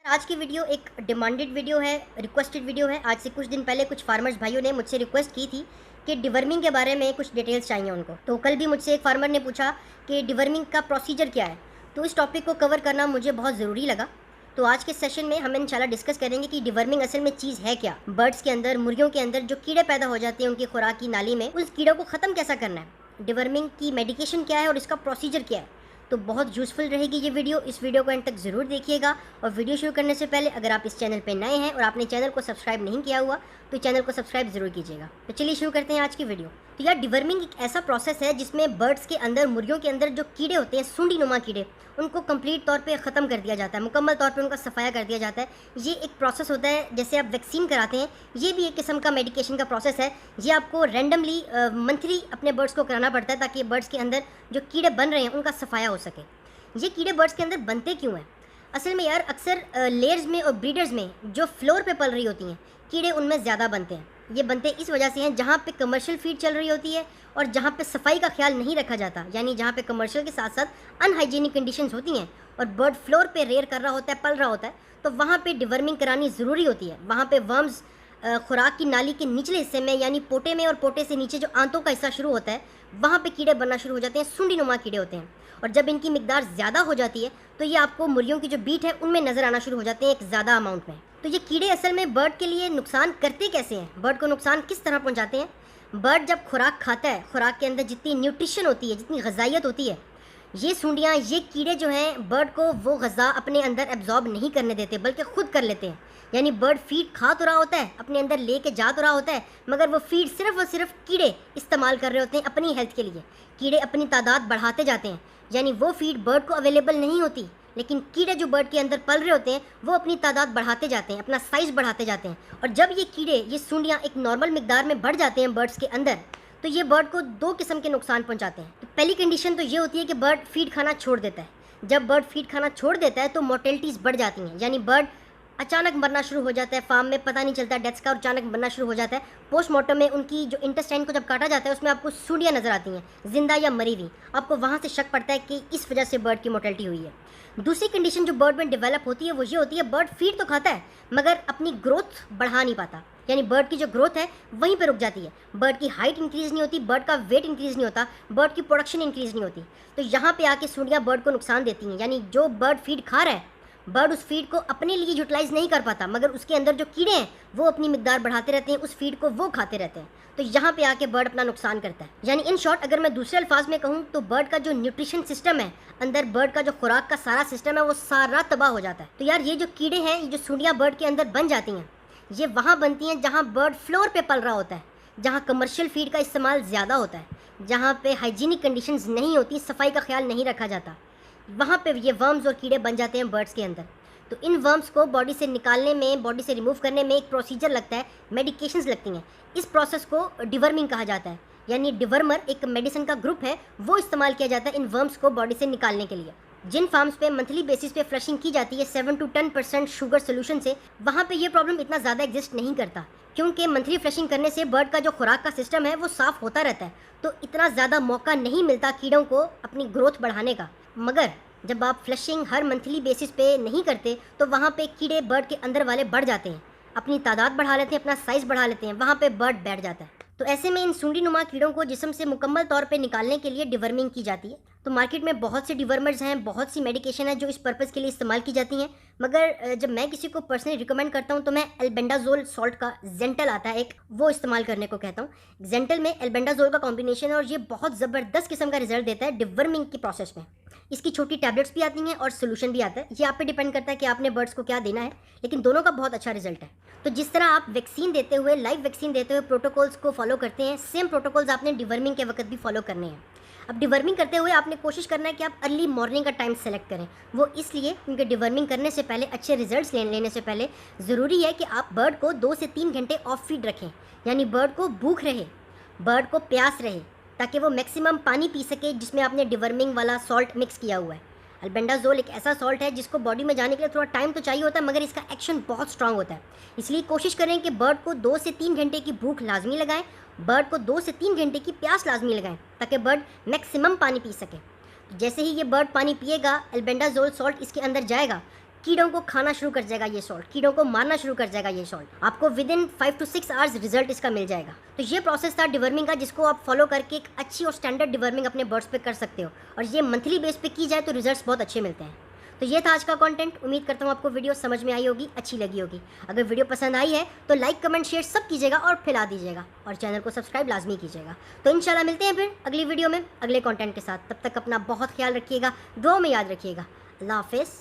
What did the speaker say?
आज की वीडियो एक डिमांडेड वीडियो है, रिक्वेस्टेड वीडियो है। आज से कुछ दिन पहले कुछ फार्मर्स भाइयों ने मुझसे रिक्वेस्ट की थी कि डिवर्मिंग के बारे में कुछ डिटेल्स चाहिए उनको। तो कल भी मुझसे एक फार्मर ने पूछा कि डिवर्मिंग का प्रोसीजर क्या है। तो इस टॉपिक को कवर करना मुझे बहुत ज़रूरी लगा। तो आज के सेशन में हम इंशाल्लाह डिस्कस करेंगे कि डिवर्मिंग असल में चीज़ है क्या। बर्ड्स के अंदर, मुर्गियों के अंदर जो कीड़े पैदा हो जाते हैं उनकी खुराक की नाली में, उस कीड़ों को ख़त्म कैसा करना है, डिवर्मिंग की मेडिकेशन क्या है और इसका प्रोसीजर क्या है। तो बहुत यूज़फुल रहेगी ये वीडियो। इस वीडियो को एंड तक ज़रूर देखिएगा। और वीडियो शुरू करने से पहले अगर आप इस चैनल पे नए हैं और आपने चैनल को सब्सक्राइब नहीं किया हुआ तो चैनल को सब्सक्राइब ज़रूर कीजिएगा। तो चलिए शुरू करते हैं आज की वीडियो। तो यार, डिवर्मिंग एक ऐसा प्रोसेस है जिसमें बर्ड्स के अंदर, मुर्गियों के अंदर जो कीड़े होते हैं, सूंडी नुमा कीड़े, उनको कंप्लीट तौर पे ख़त्म कर दिया जाता है, मुकम्मल तौर पे उनका सफाया कर दिया जाता है। ये एक प्रोसेस होता है जैसे आप वैक्सीन कराते हैं, ये भी एक किस्म का मेडिकेशन का प्रोसेस है। ये आपको रैंडमली मंथली अपने बर्ड्स को कराना पड़ता है ताकि बर्ड्स के अंदर जो कीड़े बन रहे हैं उनका सफाया हो सके। ये कीड़े बर्ड्स के अंदर बनते क्यों हैं? असल में यार, अक्सर लेयर्स में और ब्रीडर्स में जो फ्लोर पे पल रही होती हैं कीड़े, उनमें ज़्यादा बनते हैं। ये बनते इस वजह से हैं जहाँ पे कमर्शियल फीड चल रही होती है और जहाँ पे सफाई का ख्याल नहीं रखा जाता, यानी जहाँ पे कमर्शियल के साथ साथ अनहाइजीनिक कंडीशंस होती हैं और बर्ड फ्लोर पे रेयर कर रहा होता है, पल रहा होता है, तो वहाँ पे डिवर्मिंग करानी ज़रूरी होती है। वहाँ पे वर्म्स खुराक की नाली के निचले हिस्से में, यानी पोटे में, और पोटे से नीचे जो आंतों का हिस्सा शुरू होता है, वहाँ पे कीड़े बनना शुरू हो जाते हैं। सूंडी नुमा कीड़े होते हैं और जब इनकी मिकदार ज़्यादा हो जाती है तो ये आपको मुर्गियों की जो बीट है उनमें नज़र आना शुरू हो जाते हैं एक ज़्यादा अमाउंट में। तो ये कीड़े असल में बर्ड के लिए नुकसान करते कैसे हैं, बर्ड को नुकसान किस तरह पहुँचाते हैं? बर्ड जब खुराक खाता है, खुराक के अंदर जितनी न्यूट्रिशन होती है, जितनी गज़ाइयत होती है, ये सूंडियाँ, ये कीड़े जो हैं बर्ड को वो गज़ा अपने अंदर एब्जॉर्ब नहीं करने देते, बल्कि खुद कर लेते हैं। यानी बर्ड फीड खा तो रहा होता है, अपने अंदर लेके जा तो रहा होता है, मगर वो फीड सिर्फ और सिर्फ कीड़े इस्तेमाल कर रहे होते हैं अपनी हेल्थ के लिए। कीड़े अपनी तादाद बढ़ाते जाते हैं, यानी वो फीड बर्ड को अवेलेबल नहीं होती, लेकिन कीड़े जो बर्ड के अंदर पल रहे होते हैं वो अपनी तादाद बढ़ाते जाते हैं, अपना साइज़ बढ़ाते जाते हैं। और जब ये कीड़े, ये सूंडियाँ एक नॉर्मल मिकदार में बढ़ जाते हैं बर्ड्स के अंदर, तो ये बर्ड को दो किस्म के नुकसान पहुंचाते हैं। तो पहली कंडीशन तो ये होती है कि बर्ड फीड खाना छोड़ देता है। जब बर्ड फीड खाना छोड़ देता है तो मोर्टेलिटीज़ बढ़ जाती हैं, यानी बर्ड अचानक मरना शुरू हो जाता है। फार्म में पता नहीं चलता डेथ्स का और अचानक मरना शुरू हो जाता है। पोस्टमार्टम में उनकी जो इंटेस्टाइन को जब काटा जाता है उसमें आपको सूंडियाँ नज़र आती हैं, जिंदा या मरी हुई। आपको वहाँ से शक पड़ता है कि इस वजह से बर्ड की मोर्टेलिटी हुई है। दूसरी कंडीशन जो बर्ड में डेवलप होती है वो ये होती है, बर्ड फीड तो खाता है मगर अपनी ग्रोथ बढ़ा नहीं पाता, यानी बर्ड की जो ग्रोथ है वहीं पर रुक जाती है। बर्ड की हाइट इंक्रीज़ नहीं होती, बर्ड का वेट इंक्रीज़ नहीं होता, बर्ड की प्रोडक्शन इंक्रीज़ नहीं होती। तो यहाँ पे आके सूंडियाँ बर्ड को नुकसान देती हैं, यानी जो बर्ड फीड खा रहा है, बर्ड उस फीड को अपने लिए यूटिलाइज़ नहीं कर पाता, मगर उसके अंदर जो कीड़े हैं वो अपनी मिकदार बढ़ाते रहते हैं, उस फीड को वो खाते रहते हैं। तो यहाँ पे आके बर्ड अपना नुकसान करता है। यानी इन शॉर्ट अगर मैं दूसरे अल्फाज में कहूँ तो बर्ड का जो न्यूट्रिशन सिस्टम है, अंदर बर्ड का जो खुराक का सारा सिस्टम है, वो सारा तबाह हो जाता है। तो यार, ये जो कीड़े हैं, ये जो सूंडियाँ बर्ड के अंदर बन जाती हैं, ये वहाँ बनती हैं जहाँ बर्ड फ्लोर पे पल रहा होता है, जहाँ कमर्शियल फीड का इस्तेमाल ज़्यादा होता है, जहाँ पे हाइजीनिक कंडीशंस नहीं होती, सफाई का ख्याल नहीं रखा जाता, वहाँ पे ये वर्म्स और कीड़े बन जाते हैं बर्ड्स के अंदर। तो इन वर्म्स को बॉडी से निकालने में, बॉडी से रिमूव करने में एक प्रोसीजर लगता है, मेडिकेशंस लगती हैं। इस प्रोसेस को डिवर्मिंग कहा जाता है, यानी डिवर्मर एक मेडिसिन का ग्रुप है, वो इस्तेमाल किया जाता है इन वर्म्स को बॉडी से निकालने के लिए। जिन फार्म्स पे मंथली बेसिस पे फ्लशिंग की जाती है 7 to 10% शुगर सोल्यूशन से, वहाँ पे ये प्रॉब्लम इतना ज़्यादा एग्जिस्ट नहीं करता, क्योंकि मंथली फ्लशिंग करने से बर्ड का जो खुराक का सिस्टम है वो साफ़ होता रहता है, तो इतना ज़्यादा मौका नहीं मिलता कीड़ों को अपनी ग्रोथ बढ़ाने का। मगर जब आप फ्लशिंग हर मंथली बेसिस पे नहीं करते तो वहाँ पे कीड़े बर्ड के अंदर वाले बढ़ जाते हैं, अपनी तादाद बढ़ा लेते हैं, अपना साइज़ बढ़ा लेते हैं, वहाँ पे बर्ड बैठ जाता है। तो ऐसे में इन सूंडी नुमा कीड़ों को जिस्म से मुकम्मल तौर पे निकालने के लिए डिवर्मिंग की जाती है। तो मार्केट में बहुत से डिवर्मर्स हैं, बहुत सी मेडिकेशन है जो इस पर्पज़ के लिए इस्तेमाल की जाती हैं, मगर जब मैं किसी को पर्सनली रिकमेंड करता हूँ तो मैं एल्बेंडाजोल सॉल्ट का जेंटल आता है एक, वो इस्तेमाल करने को कहता हूँ। जेंटल में एल्बेंडाजोल का कॉम्बिनेशन है और ये बहुत ज़बरदस्त किस्म का रिजल्ट देता है डिवर्मिंग की प्रोसेस में। इसकी छोटी टैबलेट्स भी आती हैं और सोल्यूशन भी आता है, ये आप पे डिपेंड करता है कि आपने बर्ड्स को क्या देना है, लेकिन दोनों का बहुत अच्छा रिजल्ट है। तो जिस तरह आप वैक्सीन देते हुए, लाइव वैक्सीन देते हुए प्रोटोकॉल्स को फॉलो करते हैं, सेम प्रोटोकॉल्स आपने डिवर्मिंग के वक्त भी फॉलो करने हैं। अब डिवर्मिंग करते हुए आपने कोशिश करना है कि आप अर्ली मॉर्निंग का टाइम सेलेक्ट करें। वो इसलिए क्योंकि डिवर्मिंग करने से पहले, अच्छे रिजल्ट्स लेने से पहले ज़रूरी है कि आप बर्ड को 2 से 3 घंटे ऑफ फीड रखें, यानी बर्ड को भूख रहे, बर्ड को प्यास रहे, ताकि वो मैक्सिमम पानी पी सके जिसमें आपने डिवर्मिंग वाला सॉल्ट मिक्स किया हुआ है। अल्बेंडाजोल एक ऐसा सॉल्ट है जिसको बॉडी में जाने के लिए थोड़ा टाइम तो चाहिए होता है, मगर इसका एक्शन बहुत स्ट्रांग होता है। इसलिए कोशिश करें कि बर्ड को 2 से 3 घंटे की भूख लाजमी लगाएं, बर्ड को 2 से 3 घंटे की प्यास लाजमी लगाएं, ताकि बर्ड मैक्सिमम पानी पी सके। जैसे ही ये बर्ड पानी पिएगा, अल्बेंडाजोल सॉल्ट इसके अंदर जाएगा, कीड़ों को खाना शुरू कर जाएगा ये सॉल्ट, कीड़ों को मारना शुरू कर जाएगा ये सॉल्ट। आपको with in 5 to 6 hours result इसका मिल जाएगा। तो ये प्रोसेस था डिवर्मिंग का, जिसको आप फॉलो करके एक अच्छी और स्टैंडर्ड डिवर्मिंग अपने बर्ड्स पे कर सकते हो, और ये मंथली बेस पे की जाए तो रिजल्ट्स बहुत अच्छे मिलते हैं। तो ये था आज का कंटेंट। उम्मीद करता हूँ आपको वीडियो समझ में आई होगी, अच्छी लगी होगी। अगर वीडियो पसंद आई है तो लाइक कमेंट शेयर सब कीजिएगा और फैला दीजिएगा, और चैनल को सब्सक्राइब लाजमी कीजिएगा। तो इंशाल्लाह मिलते हैं फिर अगली वीडियो में अगले कंटेंट के साथ। तब तक अपना बहुत ख्याल रखिएगा, दुआ में याद रखिएगा। अल्लाह हाफिज़।